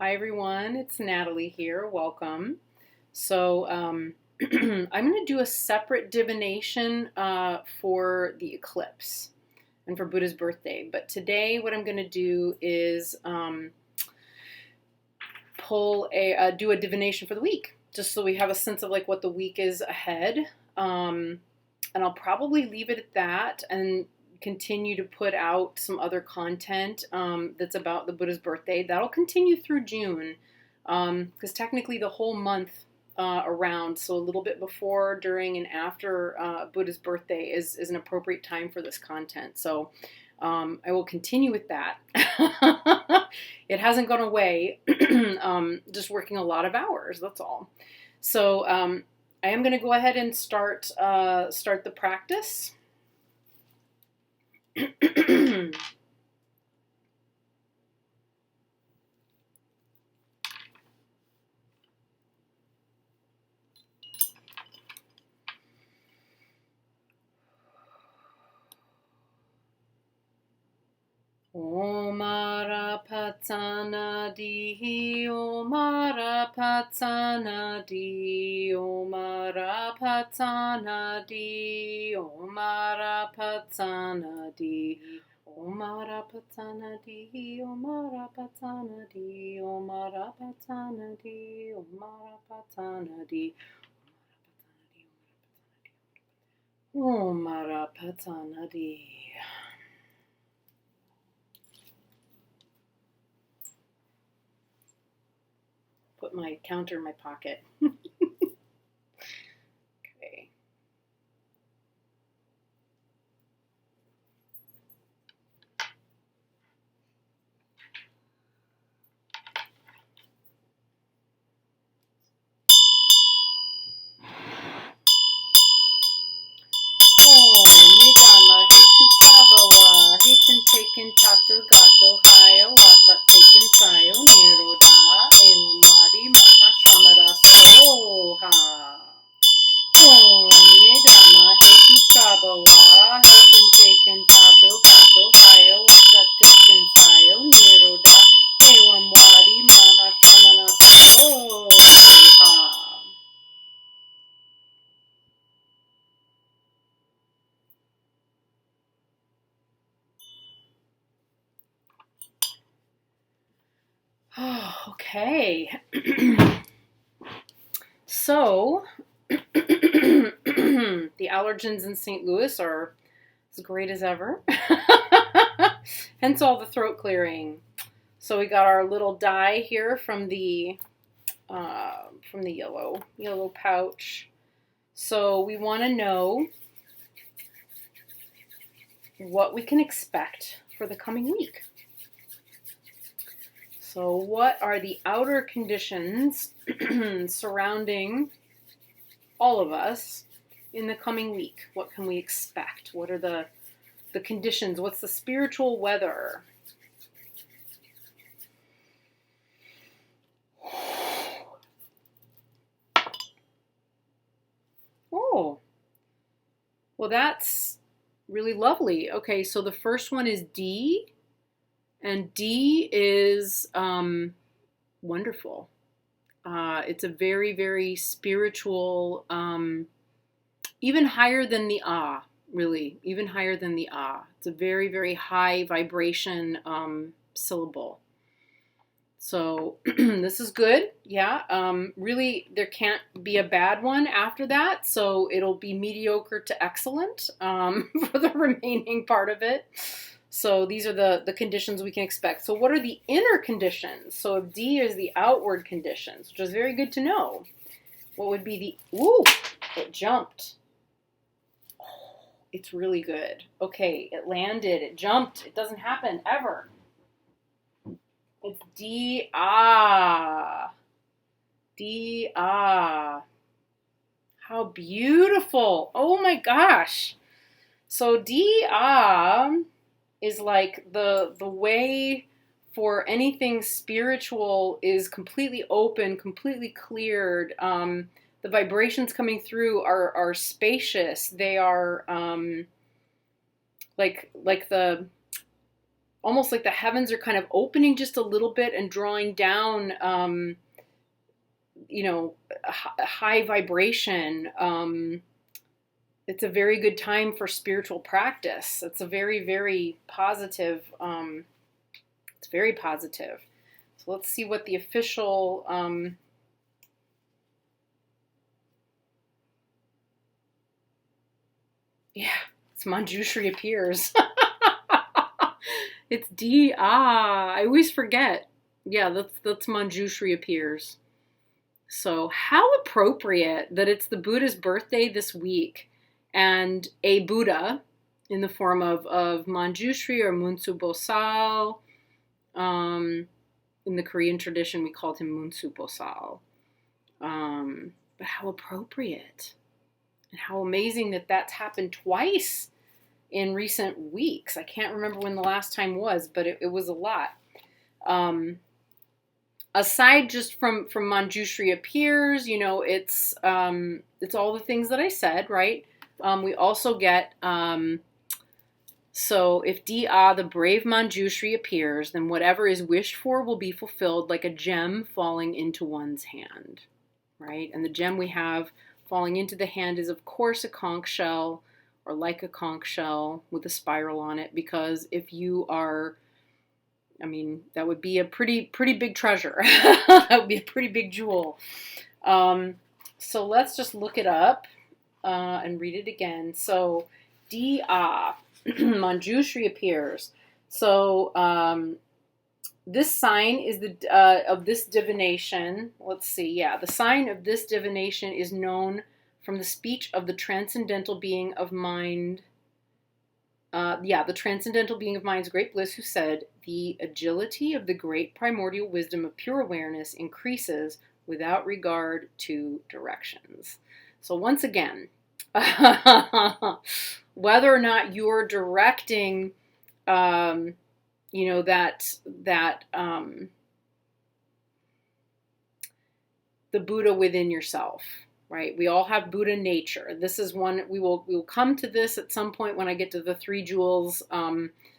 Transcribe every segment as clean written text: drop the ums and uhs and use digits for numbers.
Hi everyone, it's Natalie here. Welcome. So I'm going to do a separate divination for the eclipse and for Buddha's birthday. But today what I'm going to do is do a divination for the week, just so we have a sense of like what the week is ahead. And I'll probably leave it at that and continue to put out some other content that's about the Buddha's birthday. That'll continue through June, because technically the whole month around, so a little bit before, during, and after Buddha's birthday is an appropriate time for this content. So I will continue with that. It hasn't gone away, just working a lot of hours, that's all. So I am going to go ahead and start the practice. Omara patana di, omara patana di, omara patana di, omara patana di, omara patana di, omara patana di, omara patana di, omara patana di, omara patana di. Put my counter in my pocket. Okay. Oh, Nidama, Hitu Pabawa, Hitin Taken Tato Gato, Haya Wata Taken Sayo, Niroda, Ewamadi, Mahashamada Soha. Oh, Nidama, Hitu Pabawa, Hitin Taken Tato Gato, Haya Wata Taken Sayo, Niroda, Ewamadi, Mahashamada Soha. Oh, okay. So, the allergens in St. Louis are as great as ever. Hence all the throat clearing. So we got our little die here from the yellow pouch. So we want to know what we can expect for the coming week. So what are the outer conditions surrounding all of us in the coming week? What can we expect? What are the conditions? What's the spiritual weather? Oh, well, that's really lovely. Okay, so the first one is D. And D is wonderful. It's a very, very spiritual, even higher than the Ah, really, even higher than the Ah. It's a very, very high vibration syllable. So this is good. Yeah, really, there can't be a bad one after that. So it'll be mediocre to excellent for the remaining part of it. So these are the conditions we can expect. So what are the inner conditions? So if D is the outward conditions, which is very good to know. What would be the, ooh, it jumped. Oh, it's really good. Okay, it landed, it jumped. It doesn't happen ever. It's D, ah. D, ah. How beautiful. Oh my gosh. So D, ah is like the way for anything spiritual is completely open, completely cleared. The vibrations coming through are spacious. They are like the almost like the heavens are kind of opening just a little bit and drawing down, a high vibration. It's a very good time for spiritual practice. It's a very, very positive, it's very positive. So let's see what the official, it's Manjushri appears. It's DHI. I always forget. Yeah, that's Manjushri appears. So how appropriate that it's the Buddha's birthday this week, and a Buddha in the form of Manjushri or Munsu Bosal. In the Korean tradition, we called him Munsu Bosal. But how appropriate, and how amazing that that's happened twice in recent weeks. I can't remember when the last time was, but it was a lot. Aside just from Manjushri appears, it's all the things that I said, right? We also get, so if DA, the brave Manjushri, appears, then whatever is wished for will be fulfilled like a gem falling into one's hand, right? And the gem we have falling into the hand is, of course, a conch shell, or like a conch shell with a spiral on it, because if you are, that would be a pretty big treasure. That would be a pretty big jewel. So let's just look it up and read it again. So, Dia, Manjushri appears. So, this sign is of this divination. Let's see. Yeah, the sign of this divination is known from the speech of the transcendental being of mind. The transcendental being of mind's great bliss, who said, "The agility of the great primordial wisdom of pure awareness increases without regard to directions." So once again, whether or not you're directing, that the Buddha within yourself, right? We all have Buddha nature. This is one, we will come to this at some point when I get to the 3 jewels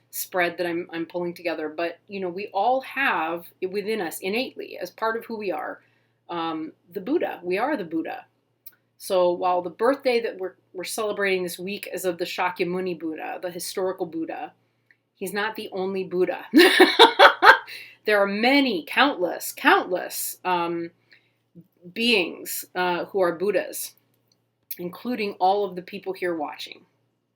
spread that I'm pulling together. But, we all have it within us innately as part of who we are, the Buddha. We are the Buddha. So while the birthday that we're celebrating this week is of the Shakyamuni Buddha, the historical Buddha, he's not the only Buddha. There are many, countless beings who are Buddhas, including all of the people here watching,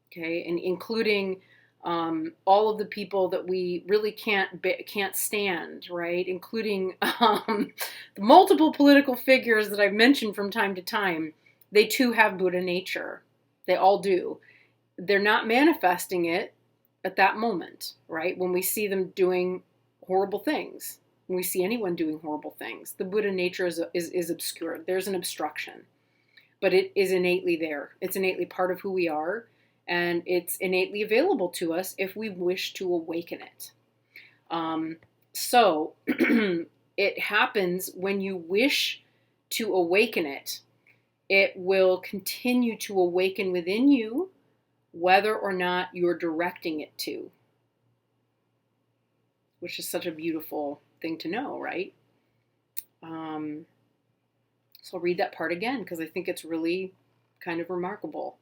okay, and including all of the people that we really can't stand, right, including the multiple political figures that I've mentioned from time to time. They too have Buddha nature. They all do. They're not manifesting it at that moment, right? When we see them doing horrible things, when we see anyone doing horrible things, the Buddha nature is obscured. There's an obstruction, but it is innately there. It's innately part of who we are, and it's innately available to us if we wish to awaken it. So it happens when you wish to awaken it. It will continue to awaken within you, whether or not you're directing it to, which is such a beautiful thing to know, right? So I'll read that part again because I think it's really kind of remarkable.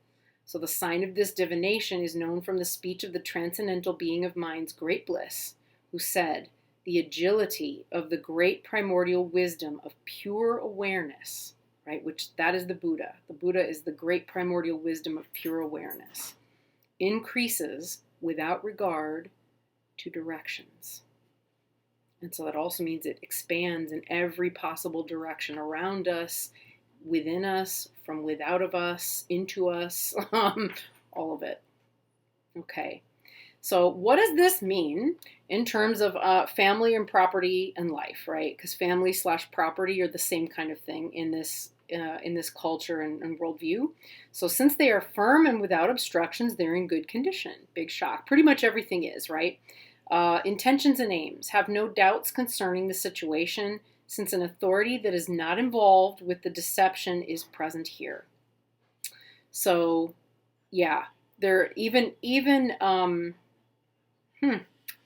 So the sign of this divination is known from the speech of the transcendental being of mind's great bliss, who said, "The agility of the great primordial wisdom of pure awareness," right, which that is the Buddha. The Buddha is the great primordial wisdom of pure awareness, increases without regard to directions. And so that also means it expands in every possible direction around us, within us, from without of us, into us, all of it. Okay. So what does this mean in terms of family and property and life, right? Because family/property are the same kind of thing in this culture and worldview. So since they are firm and without obstructions, they're in good condition. Big shock. Pretty much everything is, right? Intentions and aims. Have no doubts concerning the situation, since an authority that is not involved with the deception is present here. So, yeah, there even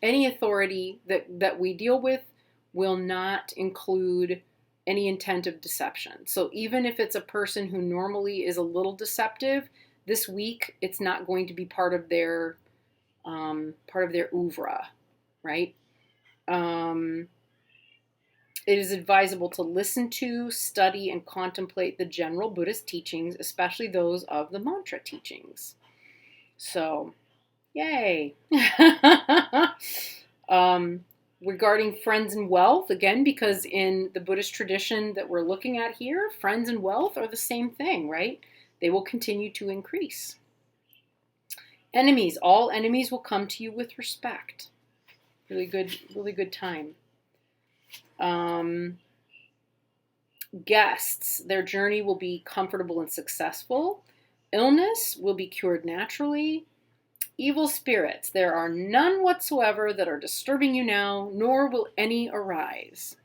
any authority that we deal with will not include any intent of deception. So even if it's a person who normally is a little deceptive, this week it's not going to be part of their oeuvre, right? It is advisable to listen to, study, and contemplate the general Buddhist teachings, especially those of the mantra teachings. So, yay! Regarding friends and wealth, again, because in the Buddhist tradition that we're looking at here, friends and wealth are the same thing, right? They will continue to increase. Enemies, all enemies will come to you with respect. Really good time. Guests, their journey will be comfortable and successful. Illness will be cured naturally. Evil spirits, there are none whatsoever that are disturbing you now, nor will any arise.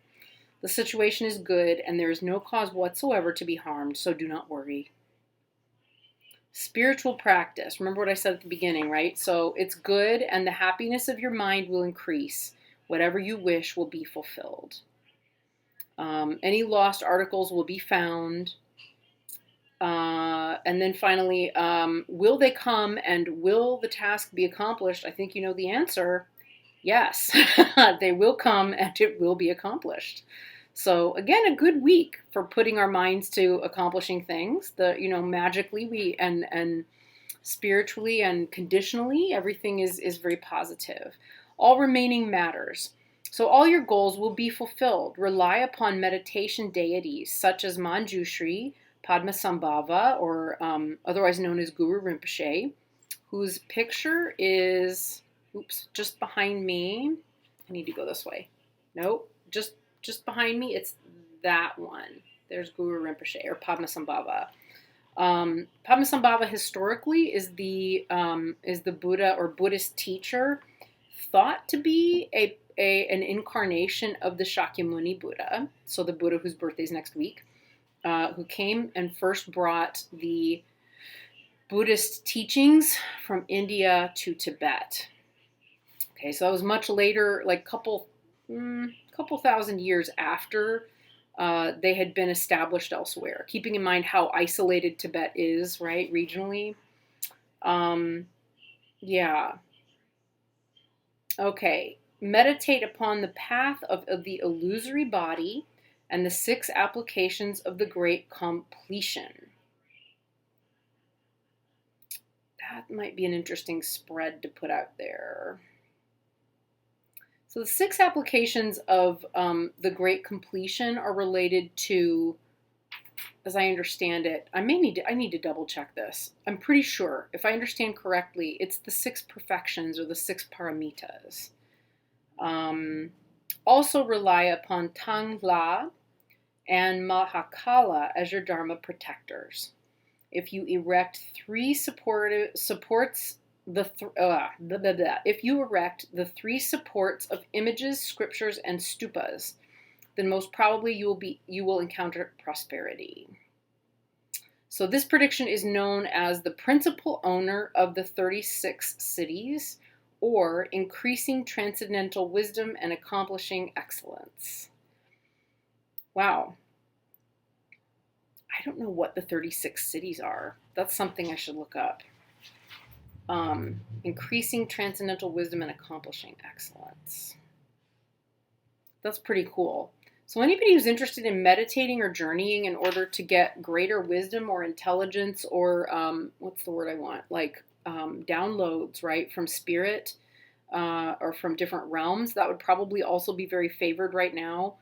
The situation is good, and there is no cause whatsoever to be harmed, so do not worry. Spiritual practice. Remember what I said at the beginning, right? So it's good, and the happiness of your mind will increase. Whatever you wish will be fulfilled. Any lost articles will be found. And then finally, will they come and will the task be accomplished? I think you know the answer. Yes, they will come and it will be accomplished. So again, a good week for putting our minds to accomplishing things. Magically and spiritually and conditionally, everything is very positive. All remaining matters. So all your goals will be fulfilled. Rely upon meditation deities such as Manjushri, Padmasambhava, or otherwise known as Guru Rinpoche, whose picture is, just behind me. I need to go this way. Nope, just behind me. It's that one. There's Guru Rinpoche, or Padmasambhava. Padmasambhava historically is the Buddha or Buddhist teacher thought to be an incarnation of the Shakyamuni Buddha, so the Buddha whose birthday is next week. Who came and first brought the Buddhist teachings from India to Tibet. Okay, so that was much later, like couple thousand years after they had been established elsewhere. Keeping in mind how isolated Tibet is, right, regionally. Yeah. Okay, meditate upon the path of the illusory body and the 6 applications of the great completion. That might be an interesting spread to put out there. So the 6 applications of the great completion are related to, as I understand it, I need to double check this. I'm pretty sure, if I understand correctly, it's the 6 perfections or the 6 paramitas. Also rely upon Tangla and Mahakala as your Dharma protectors. If you erect if you erect the 3 supports of images, scriptures, and stupas, then most probably you will encounter prosperity. So this prediction is known as the principal owner of the 36 cities, or increasing transcendental wisdom and accomplishing excellence. Wow. I don't know what the 36 cities are. That's something I should look up. Increasing transcendental wisdom and accomplishing excellence. That's pretty cool. So anybody who's interested in meditating or journeying in order to get greater wisdom or intelligence or, what's the word I want? Downloads, right, from spirit or from different realms, that would probably also be very favored right now.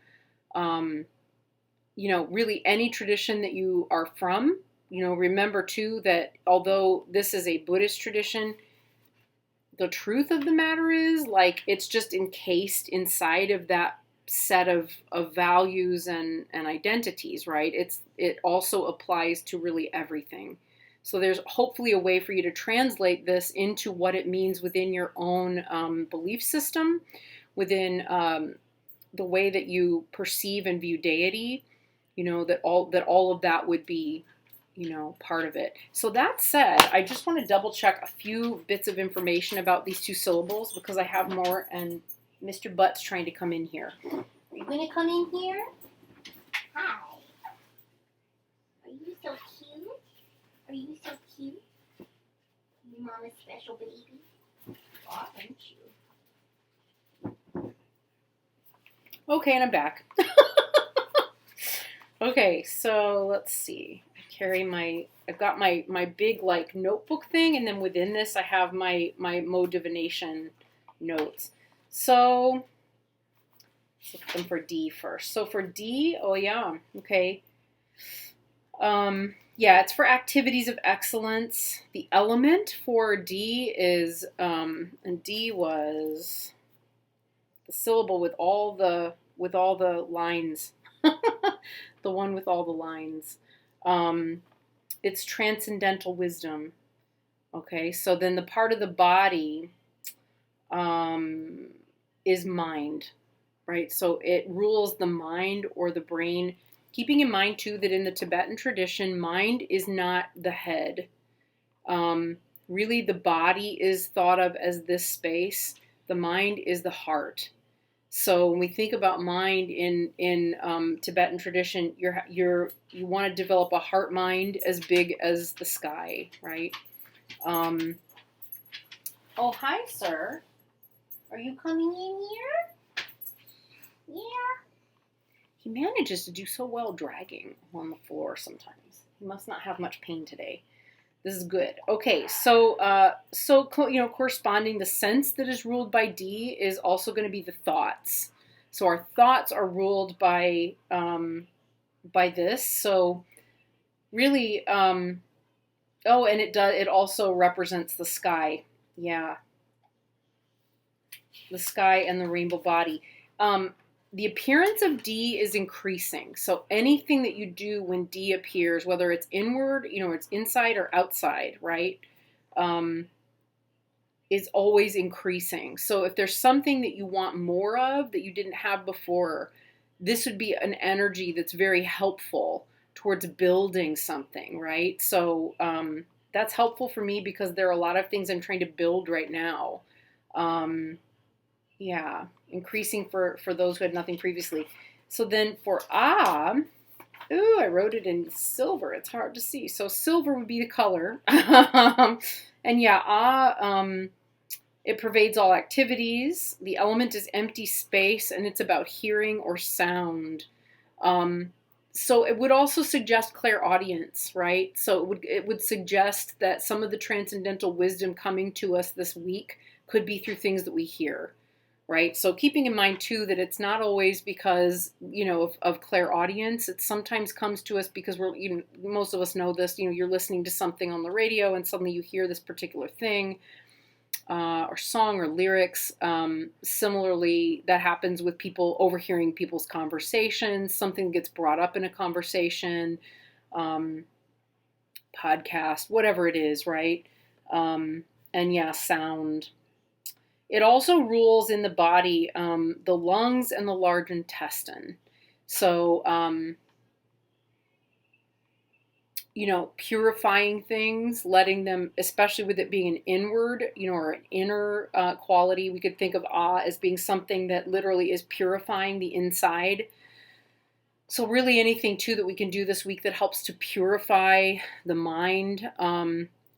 Really any tradition that you are from, remember too that although this is a Buddhist tradition, the truth of the matter is, it's just encased inside of that set of values and identities, right? It also applies to really everything. So there's hopefully a way for you to translate this into what it means within your own belief system, within the way that you perceive and view deity. That all of that would be part of it. So that said, I just want to double check a few bits of information about these 2 syllables because I have more, and Mr. Butt's trying to come in here. Are you going to come in here? Hi. Are you so cute? Are you so cute? You mama's special baby? Aren't you? Okay, and I'm back. Okay, so let's see. I've got my big like notebook thing, and then within this I have my Mo Divination notes. So let's look at them for D first. So for D, oh yeah, okay. Yeah, it's for activities of excellence. The element for D is, and D was the syllable with all the lines. The one with all the lines. It's transcendental wisdom. Okay, so then the part of the body is mind, right? So it rules the mind or the brain. Keeping in mind, too, that in the Tibetan tradition, mind is not the head. Really, the body is thought of as this space. The mind is the heart. So when we think about mind in Tibetan tradition, you want to develop a heart mind as big as the sky, right? Oh, hi, sir. Are you coming in here? Yeah. He manages to do so well dragging on the floor sometimes. He must not have much pain today. This is good. Okay, so corresponding, the sense that is ruled by D is also going to be the thoughts. So our thoughts are ruled by this. So really, and it also represents the sky. Yeah, the sky and the rainbow body. The appearance of D is increasing. So anything that you do when D appears, whether it's inward, it's inside or outside, right, is always increasing. So if there's something that you want more of that you didn't have before, this would be an energy that's very helpful towards building something, right? So that's helpful for me because there are a lot of things I'm trying to build right now. Yeah, increasing for those who had nothing previously. So then for I wrote it in silver. It's hard to see. So silver would be the color. And yeah, it pervades all activities. The element is empty space, and it's about hearing or sound. So it would also suggest clairaudience, right? So it would suggest that some of the transcendental wisdom coming to us this week could be through things that we hear. Right. So keeping in mind, too, that it's not always because, of clairaudience. It sometimes comes to us because most of us know this, you're listening to something on the radio and suddenly you hear this particular thing or song or lyrics. Similarly, that happens with people overhearing people's conversations. Something gets brought up in a conversation, podcast, whatever it is. Right. And yeah, sound. It also rules in the body, the lungs and the large intestine. So, purifying things, letting them, especially with it being an inward, or an inner quality. We could think of as being something that literally is purifying the inside. So really anything, too, that we can do this week that helps to purify the mind,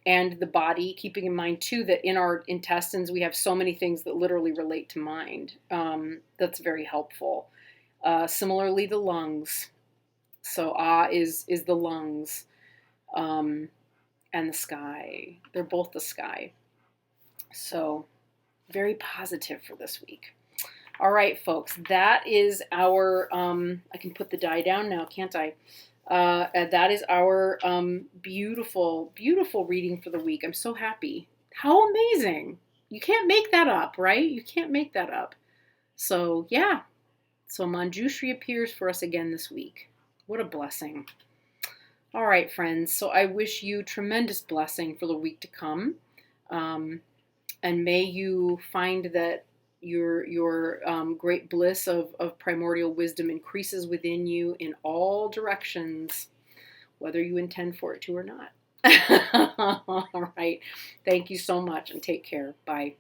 and the body, keeping in mind, too, that in our intestines, we have so many things that literally relate to mind. That's very helpful. Similarly, the lungs. So is the lungs and the sky. They're both the sky. So very positive for this week. All right, folks, that is our, I can put the die down now, can't I? That is our beautiful, beautiful reading for the week. I'm so happy. How amazing. You can't make that up, right? You can't make that up. So, yeah. So Manjushri appears for us again this week. What a blessing. All right, friends. So I wish you tremendous blessing for the week to come. And may you find that your great bliss of primordial wisdom increases within you in all directions. whether you intend for it to or not. All right. Thank you so much and take care. Bye.